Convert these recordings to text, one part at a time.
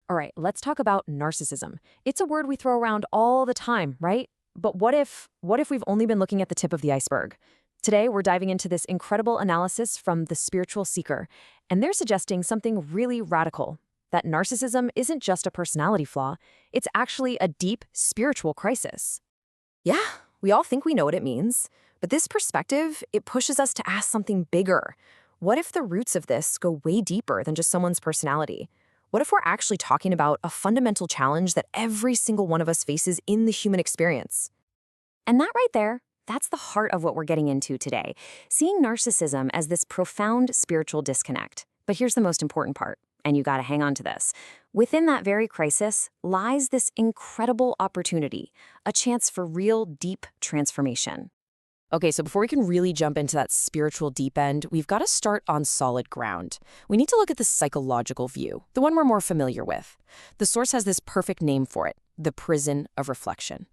All right, let's talk about narcissism. It's a word we throw around all the time, right? But what if we've only been looking at the tip of the iceberg? Today, we're diving into this incredible analysis from The Spiritual Seeker, and they're suggesting something really radical, that narcissism isn't just a personality flaw, it's actually a deep spiritual crisis. Yeah, we all think we know what it means, but this perspective, it pushes us to ask something bigger. What if the roots of this go way deeper than just someone's personality? What if we're actually talking about a fundamental challenge that every single one of us faces in the human experience? And that right there, that's the heart of what we're getting into today, seeing narcissism as this profound spiritual disconnect. But here's the most important part, and you gotta hang on to this. Within that very crisis lies this incredible opportunity, a chance for real deep transformation. Okay, so before we can really jump into that spiritual deep end, we've got to start on solid ground. We need to look at the psychological view, the one we're more familiar with. The source has this perfect name for it, the prison of reflection.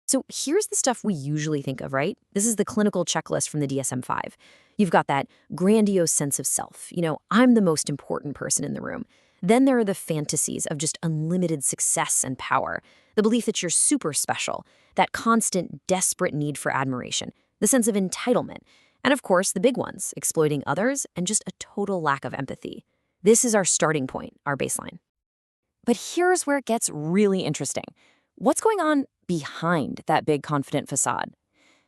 So here's the stuff we usually think of, right? This is the clinical checklist from the DSM-5. You've got that grandiose sense of self. I'm the most important person in the room. Then there are the fantasies of just unlimited success and power, the belief that you're super special, that constant, desperate need for admiration, the sense of entitlement, and of course, the big ones, exploiting others and just a total lack of empathy. This is our starting point, our baseline. But here's where it gets really interesting. What's going on behind that big confident facade?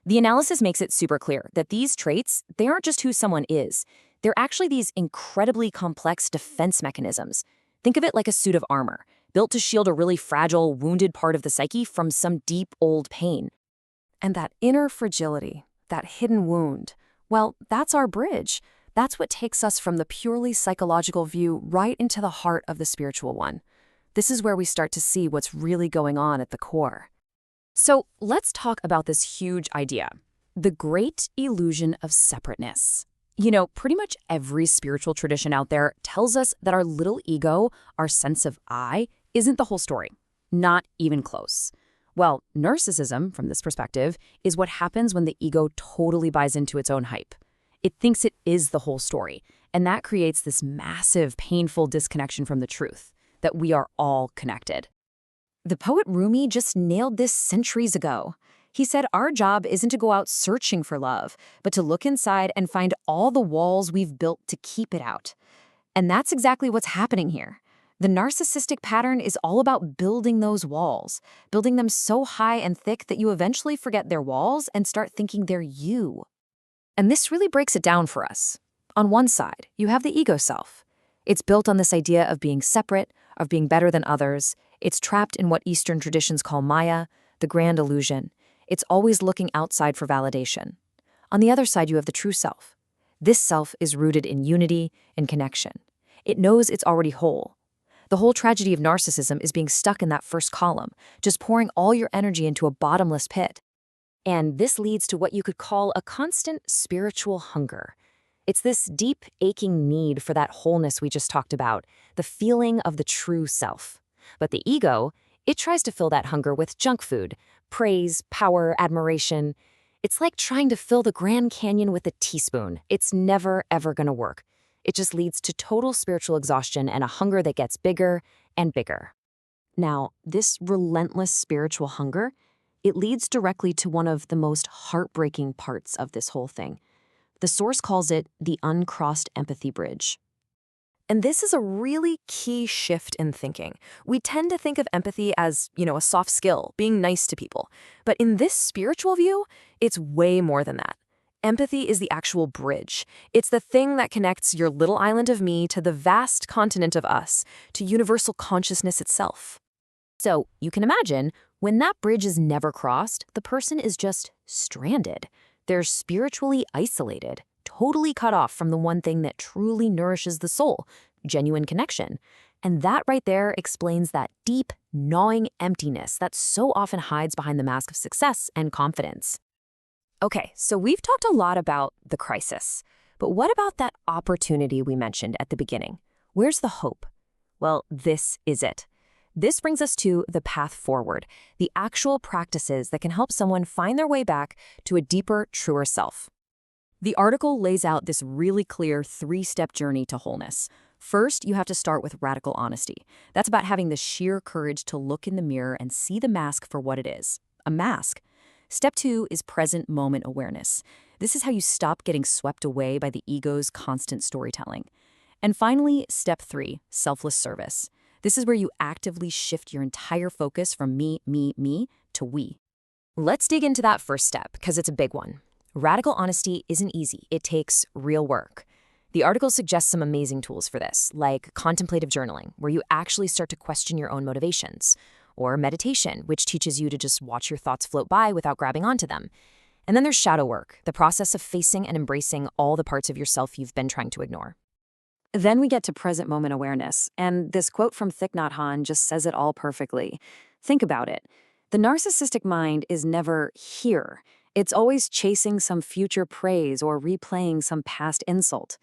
The analysis makes it super clear that these traits, they aren't just who someone is. They're actually these incredibly complex defense mechanisms. Think of it like a suit of armor, built to shield a really fragile, wounded part of the psyche from some deep, old pain. And that inner fragility, that hidden wound, well, that's our bridge. That's what takes us from the purely psychological view right into the heart of the spiritual one. This is where we start to see what's really going on at the core. So let's talk about this huge idea, the great illusion of separateness. Pretty much every spiritual tradition out there tells us that our little ego, our sense of I, isn't the whole story. Not even close. Well, narcissism, from this perspective, is what happens when the ego totally buys into its own hype. It thinks it is the whole story, and that creates this massive, painful disconnection from the truth, that we are all connected. The poet Rumi just nailed this centuries ago. He said our job isn't to go out searching for love, but to look inside and find all the walls we've built to keep it out. And that's exactly what's happening here. The narcissistic pattern is all about building those walls, building them so high and thick that you eventually forget they're walls and start thinking they're you. And this really breaks it down for us. On one side, you have the ego self. It's built on this idea of being separate, of being better than others. It's trapped in what Eastern traditions call Maya, the grand illusion. It's always looking outside for validation. On the other side, you have the true self. This self is rooted in unity and connection. It knows it's already whole. The whole tragedy of narcissism is being stuck in that first column, just pouring all your energy into a bottomless pit. And this leads to what you could call a constant spiritual hunger. It's this deep, aching need for that wholeness we just talked about, the feeling of the true self. But the ego, it tries to fill that hunger with junk food, praise, power, admiration. It's like trying to fill the Grand Canyon with a teaspoon. It's never, ever gonna work. It just leads to total spiritual exhaustion and a hunger that gets bigger and bigger. Now, this relentless spiritual hunger, it leads directly to one of the most heartbreaking parts of this whole thing. The source calls it the uncrossed empathy bridge. And this is a really key shift in thinking. We tend to think of empathy as, a soft skill, being nice to people. But in this spiritual view, it's way more than that. Empathy is the actual bridge. It's the thing that connects your little island of me to the vast continent of us, to universal consciousness itself. So you can imagine, when that bridge is never crossed, the person is just stranded. They're spiritually isolated, totally cut off from the one thing that truly nourishes the soul, genuine connection. And that right there explains that deep, gnawing emptiness that so often hides behind the mask of success and confidence. Okay, so we've talked a lot about the crisis, but what about that opportunity we mentioned at the beginning? Where's the hope? Well, this is it. This brings us to the path forward, the actual practices that can help someone find their way back to a deeper, truer self. The article lays out this really clear 3-step journey to wholeness. First, you have to start with radical honesty. That's about having the sheer courage to look in the mirror and see the mask for what it is, a mask. Step 2 is present moment awareness. This is how you stop getting swept away by the ego's constant storytelling. And finally, step 3, selfless service. This is where you actively shift your entire focus from me to we. Let's dig into that first step, because it's a big one. Radical honesty isn't easy. It takes real work. The article suggests some amazing tools for this, like contemplative journaling, where you actually start to question your own motivations, or meditation, which teaches you to just watch your thoughts float by without grabbing onto them. And then there's shadow work, the process of facing and embracing all the parts of yourself you've been trying to ignore. Then we get to present moment awareness, and this quote from Thich Nhat Hanh just says it all perfectly. Think about it. The narcissistic mind is never here. It's always chasing some future praise or replaying some past insult.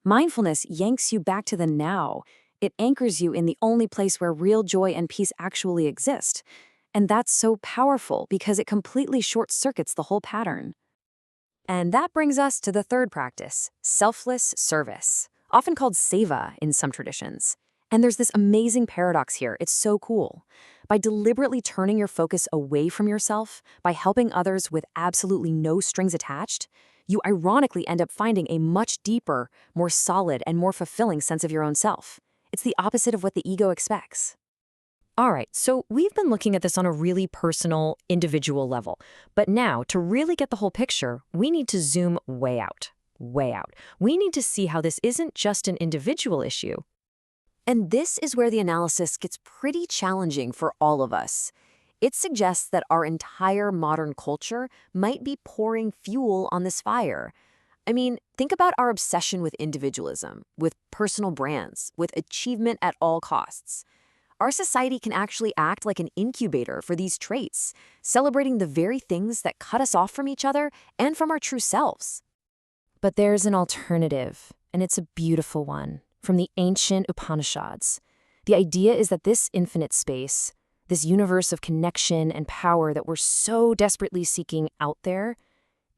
Mindfulness yanks you back to the now. It anchors you in the only place where real joy and peace actually exist. And that's so powerful because it completely short-circuits the whole pattern. And that brings us to the third practice, selfless service, often called seva in some traditions. And there's this amazing paradox here. It's so cool. By deliberately turning your focus away from yourself, by helping others with absolutely no strings attached, you ironically end up finding a much deeper, more solid, and more fulfilling sense of your own self. It's the opposite of what the ego expects. All right, so we've been looking at this on a really personal, individual level. But now, to really get the whole picture, we need to zoom way out. Way out. We need to see how this isn't just an individual issue. And this is where the analysis gets pretty challenging for all of us. It suggests that our entire modern culture might be pouring fuel on this fire. I mean, think about our obsession with individualism, with personal brands, with achievement at all costs. Our society can actually act like an incubator for these traits, celebrating the very things that cut us off from each other and from our true selves. But there's an alternative, and it's a beautiful one, from the ancient Upanishads. The idea is that this infinite space, this universe of connection and power that we're so desperately seeking out there,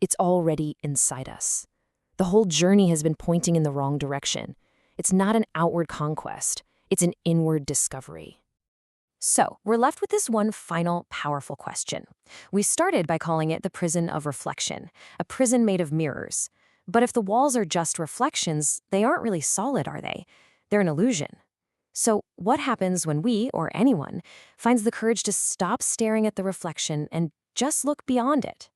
it's already inside us. The whole journey has been pointing in the wrong direction. It's not an outward conquest, it's an inward discovery. So, we're left with this one final powerful question. We started by calling it the prison of reflection, a prison made of mirrors. But if the walls are just reflections, they aren't really solid, are they? They're an illusion. So what happens when we, or anyone, finds the courage to stop staring at the reflection and just look beyond it?